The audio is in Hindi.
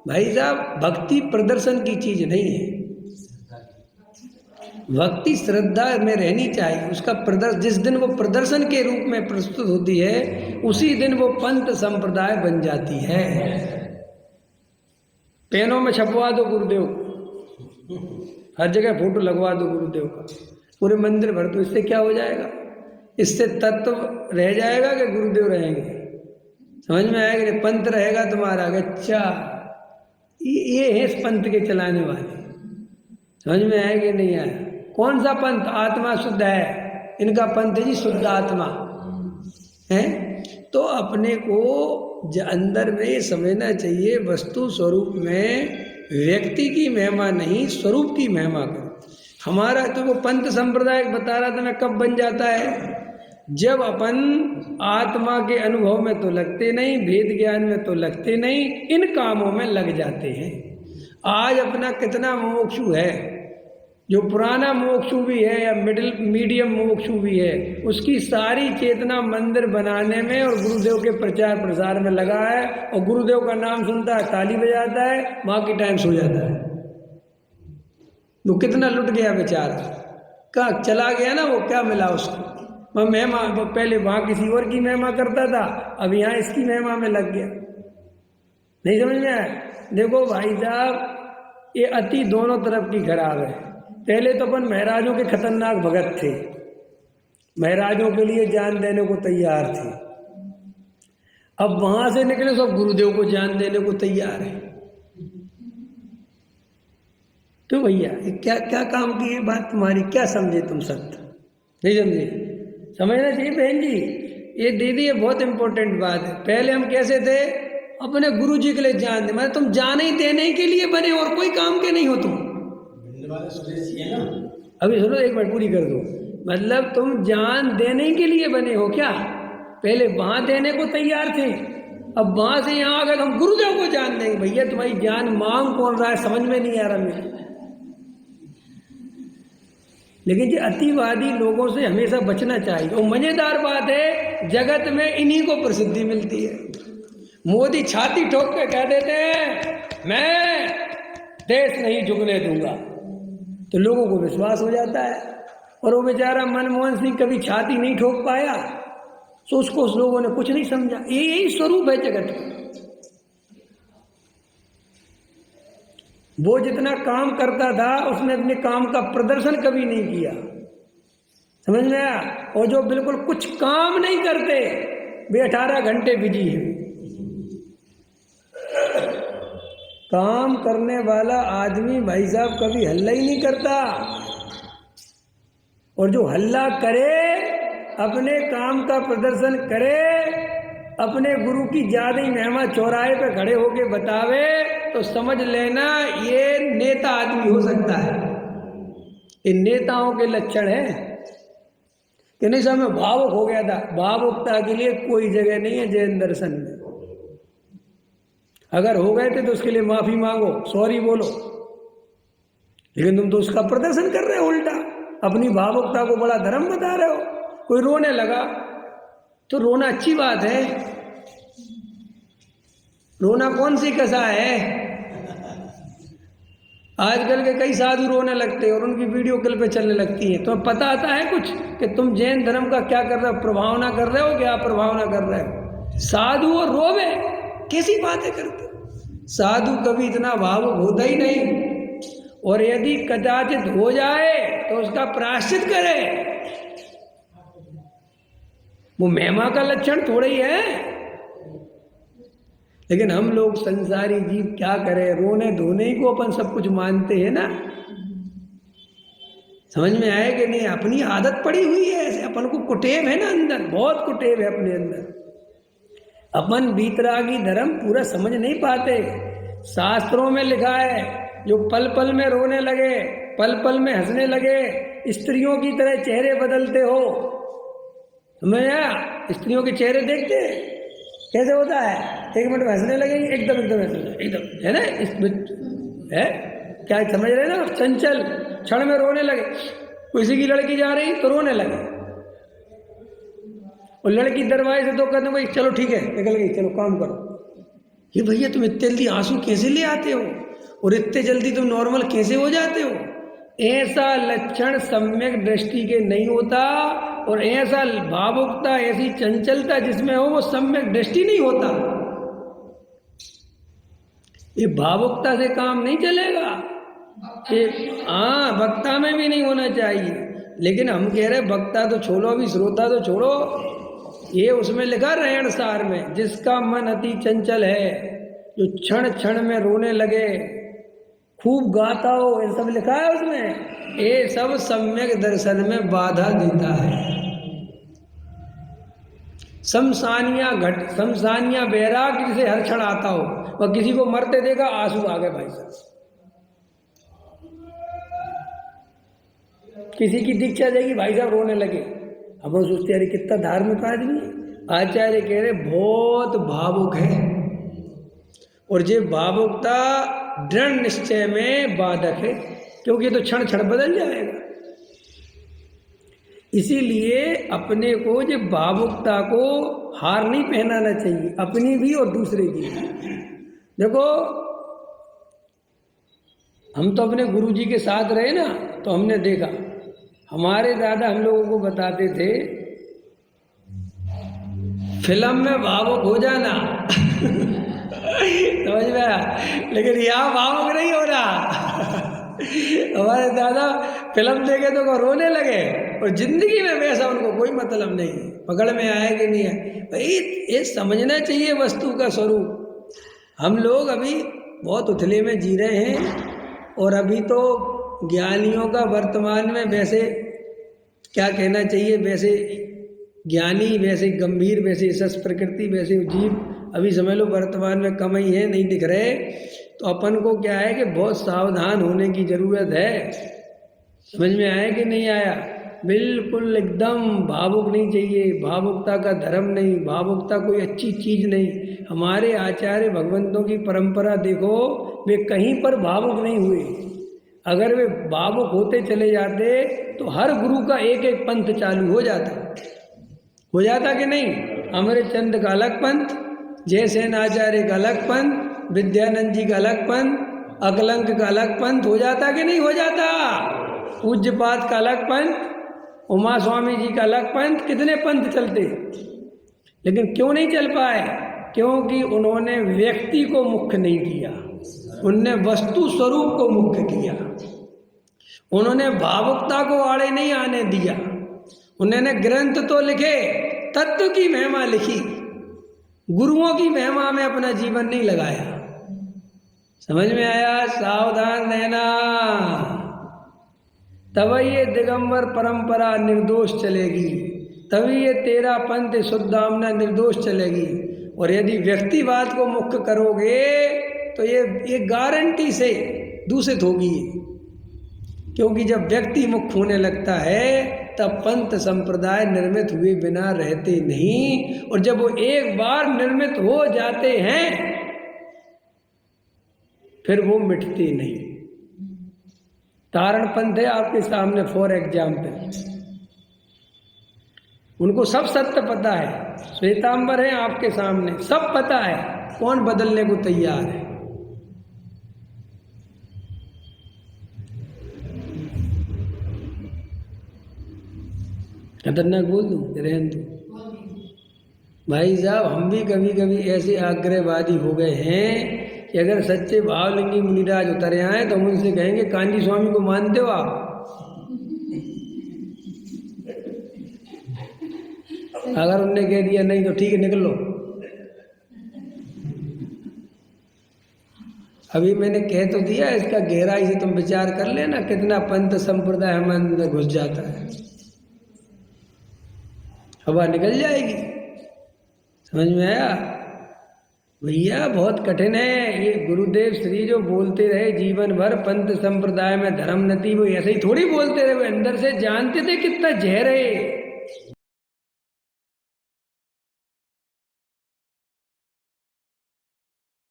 भाई साहब भक्ति प्रदर्शन की चीज नहीं है। भक्ति श्रद्धा में रहनी चाहिए। उसका प्रदर्शन जिस दिन वो प्रदर्शन के रूप में प्रस्तुत होती है उसी दिन वो पंथ संप्रदाय बन जाती है। पेनों में छपवा दो गुरुदेव, हर जगह फोटो लगवा दो गुरुदेव का, पूरे मंदिर भर दो, इससे क्या हो जाएगा? इससे तत्व रह जाएगा कि गुरुदेव रहेंगे? समझ में आएगा? पंथ रहेगा तुम्हारा। अच्छा ये है इस पंथ के चलाने वाले। समझ में आएगा? नहीं आया? कौन सा पंथ? आत्मा शुद्ध है, इनका पंथ है जी शुद्ध आत्मा है। तो अपने को अंदर में ये समझना चाहिए, वस्तु स्वरूप में व्यक्ति की महिमा नहीं, स्वरूप की महिमा करो। हमारा तो वो पंथ संप्रदाय बता रहा था मैं, कब बन जाता है? जब अपन आत्मा के अनुभव में तो लगते नहीं, भेद ज्ञान में तो लगते नहीं, इन कामों में लग जाते हैं। आज अपना कितना मुमुक्षु है, जो पुराना मुमुक्षु भी है या मीडियम मुमुक्षु भी है, उसकी सारी चेतना मंदिर बनाने में और गुरुदेव के प्रचार प्रसार में लगा है। और गुरुदेव का नाम सुनता है ताली बजाता है, बाकी टाइम सो जाता है। वो कितना लुट गया बेचारा, कहाँ चला गया ना, वो क्या मिला उसको? वह महिमा, वो पहले वहाँ किसी और की महिमा करता था, अब यहाँ इसकी महिमा में लग गया। नहीं समझ में आया? देखो भाई साहब, ये अति दोनों तरफ की खराब है। पहले तो अपन महाराजों के खतरनाक भगत थे, महाराजों के लिए जान देने को तैयार थे। अब वहां से निकले सब गुरुदेव को जान देने को तैयार है। तो भैया क्या क्या काम की ये बात तुम्हारी, क्या समझे तुम? सत्य नहीं समझे? समझना चाहिए बहन जी। ये दीदी ये बहुत इंपॉर्टेंट बात है। पहले हम कैसे थे? अपने गुरु जी के लिए जान दे, मतलब तुम जान ही देने के लिए बने और कोई काम के नहीं हो तुम। अभी सुनो, एक मिनट पूरी कर दो। मतलब तुम जान देने के लिए बने हो क्या? पहले वहां देने को तैयार थे, अब वहां से यहाँ अगर हम गुरुदेव को जान देंगे। भैया तुम्हारी जान मांग कौन रहा है? समझ में नहीं आ रहा मेरे। लेकिन ये अतिवादी लोगों से हमेशा बचना चाहिए। और मजेदार बात है, जगत में इन्हीं को प्रसिद्धि मिलती है। मोदी छाती ठोक के कह देते हैं मैं देश नहीं झुकने दूंगा, तो लोगों को विश्वास हो जाता है। और वो बेचारा मनमोहन सिंह कभी छाती नहीं ठोक पाया, तो उसको उस लोगों ने कुछ नहीं समझा। यही स्वरूप है जगत का। वो जितना काम करता था उसने अपने काम का प्रदर्शन कभी नहीं किया। समझ में आया? और जो बिल्कुल कुछ काम नहीं करते वे 18 घंटे बिजी हैं। काम करने वाला आदमी भाई साहब कभी हल्ला ही नहीं करता, और जो हल्ला करे, अपने काम का प्रदर्शन करे, अपने गुरु की ज्यादा ही महिमा चौराहे पे खड़े होके बतावे, तो समझ लेना ये नेता आदमी हो सकता है। ये नेताओं के लक्षण है कि नहीं? समय भावुक हो गया था। भावुकता के लिए कोई जगह नहीं है जैन दर्शन में। अगर हो गए थे तो उसके लिए माफी मांगो, सॉरी बोलो, लेकिन तुम तो उसका प्रदर्शन कर रहे हो उल्टा। अपनी भावुकता को बड़ा धर्म बता रहे हो। कोई रोने लगा तो रोना अच्छी बात है। रोना कौन सी कसा है? आजकल के कई साधु रोने लगते हैं और उनकी वीडियो क्लिप पे चलने लगती है। तुम्हें पता आता है कुछ कि तुम जैन धर्म का क्या कर रहे हो? प्रभावना कर रहे हो क्या? प्रभावना कर रहे हो? साधु और रोवे, कैसी बातें करते? साधु कभी इतना भावुक होता ही नहीं, और यदि कदाचित हो जाए तो उसका प्रायश्चित करे। वो महिमा का लक्षण थोड़ा ही है। लेकिन हम लोग संसारी जीव क्या करें? रोने धोने ही को अपन सब कुछ मानते हैं ना। समझ में आए कि नहीं? अपनी आदत पड़ी हुई है ऐसे। अपन को कुटेव है ना अंदर, बहुत कुटेव है अपने अंदर। अपन वीतरागी धर्म पूरा समझ नहीं पाते। शास्त्रों में लिखा है जो पल पल में रोने लगे, पल पल में हंसने लगे, स्त्रियों की तरह चेहरे बदलते हो। समझ आया? स्त्रियों के चेहरे देखते कैसे होता है? 1 मिनट में हंसने लगेंगे, एकदम है ना? है क्या? समझ रहे ना? चंचल क्षण में रोने लगे। किसी की लड़की जा रही तो रोने लगे, और लड़की दरवाजे से तो कहते भाई चलो ठीक है, निकल गई, चलो काम करो। ये भैया तुम इतने जल्दी आंसू कैसे ले आते हो और इतने जल्दी तुम नॉर्मल कैसे हो जाते हो? ऐसा लक्षण सम्यक दृष्टि के नहीं होता, और ऐसा भावुकता, ऐसी चंचलता जिसमें हो वो सम्यक दृष्टि नहीं होता। ये भावुकता से काम नहीं चलेगा। ये वक्ता में भी नहीं होना चाहिए। लेकिन हम कह रहे वक्ता तो छोड़ो, अभी श्रोता तो छोड़ो, ये उसमें लिखा रहन सार में, जिसका मन अति चंचल है, जो क्षण क्षण में रोने लगे, खूब गाता हो, ये सब लिखा है उसमें। ये सब सम्यक दर्शन में बाधा देता है। शमशानिया बैराग जिसे हर क्षण आता हो, वह किसी को मरते देखा आंसू आ गए भाई साहब। किसी की दीक्षा देगी भाई साहब रोने लगे। अब हम सोचते अरे कितना धार्मिक आदमी है। आचार्य कह रहे बहुत भावुक है, और ये भावुकता दृढ़ निश्चय में बाधक है, क्योंकि ये तो क्षण क्षण बदल जाएगा। इसीलिए अपने को जो भावुकता को हार नहीं पहनाना चाहिए, अपनी भी और दूसरे की भी। देखो हम तो अपने गुरुजी के साथ रहे ना, तो हमने देखा हमारे दादा हम लोगों को बताते थे फिल्म में भावुक हो जाना समझ में आया, लेकिन यहाँ भावुक नहीं हो रहा। हमारे दादा फिल्म देखे तो रोने लगे, और जिंदगी में वैसा उनको कोई मतलब नहीं है, पकड़ में आए कि नहीं है। भाई ये समझना चाहिए वस्तु का स्वरूप। हम लोग अभी बहुत उथले में जी रहे हैं, और अभी तो ज्ञानियों का वर्तमान में वैसे क्या कहना चाहिए, वैसे ज्ञानी, वैसे गंभीर, वैसे सस प्रकृति, वैसे जीव अभी समझ लो वर्तमान में कम ही है, नहीं दिख रहे। तो अपन को क्या है कि बहुत सावधान होने की जरूरत है। समझ में आया कि नहीं आया? बिल्कुल एकदम भावुक नहीं चाहिए, भावुकता का धर्म नहीं, भावुकता कोई अच्छी चीज नहीं। हमारे आचार्य भगवंतों की परंपरा देखो, वे कहीं पर भावुक नहीं हुए। अगर वे भावुक होते चले जाते तो हर गुरु का एक एक पंथ चालू हो जाता कि नहीं? अमृत चंद का अलग पंथ, जयसेन आचार्य का अलग पंथ, विद्यानंद जी का अलग पंथ, अकलंक का अलग पंथ हो जाता कि नहीं हो जाता? पूज्यपाद का अलग पंथ, उमा स्वामी जी का अलग पंथ, कितने पंथ चलते, लेकिन क्यों नहीं चल पाए? क्योंकि उन्होंने व्यक्ति को मुख्य नहीं किया, उनने वस्तु स्वरूप को मुख्य किया। उन्होंने भावुकता को आड़े नहीं आने दिया। उन्होंने ग्रंथ तो लिखे, तत्व की महिमा लिखी, गुरुओं की महिमा में अपना जीवन नहीं लगाया। समझ में आया? सावधान रहना, तभी ये दिगंबर परंपरा निर्दोष चलेगी, तभी ये तेरा पंथ शुद्धामना निर्दोष चलेगी। और यदि व्यक्तिवाद को मुख्य करोगे तो ये गारंटी से दूषित होगी, क्योंकि जब व्यक्ति मुख्य होने लगता है तब पंथ संप्रदाय निर्मित हुए बिना रहते नहीं, और जब वो एक बार निर्मित हो जाते हैं फिर वो मिटते नहीं। तारण पंथ है आपके सामने फॉर एग्जाम्पल, उनको सब सत्य पता है, श्वेतांबर है आपके सामने, सब पता है, कौन बदलने को तैयार है? खतरनाक बोल दूं? रहन दो भाई साहब। हम भी कभी कभी ऐसे आग्रहवादी हो गए हैं कि अगर सच्चे भावलिंगी मुनिराज उतरे आए तो हम उनसे कहेंगे कांजी स्वामी को मानते हो आप? अगर उनने कह दिया नहीं तो ठीक है निकल लो। अभी मैंने कह तो दिया, इसका गहराई से तुम विचार कर लेना कितना पंथ संप्रदाय हमारे अंदर घुस जाता है, हवा निकल जाएगी। समझ में आया भैया? बहुत कठिन है ये। गुरुदेव श्री जो बोलते रहे जीवन भर पंथ संप्रदाय में धर्म नती, वो ऐसे ही थोड़ी बोलते रहे, वो अंदर से जानते थे कितना जहर है।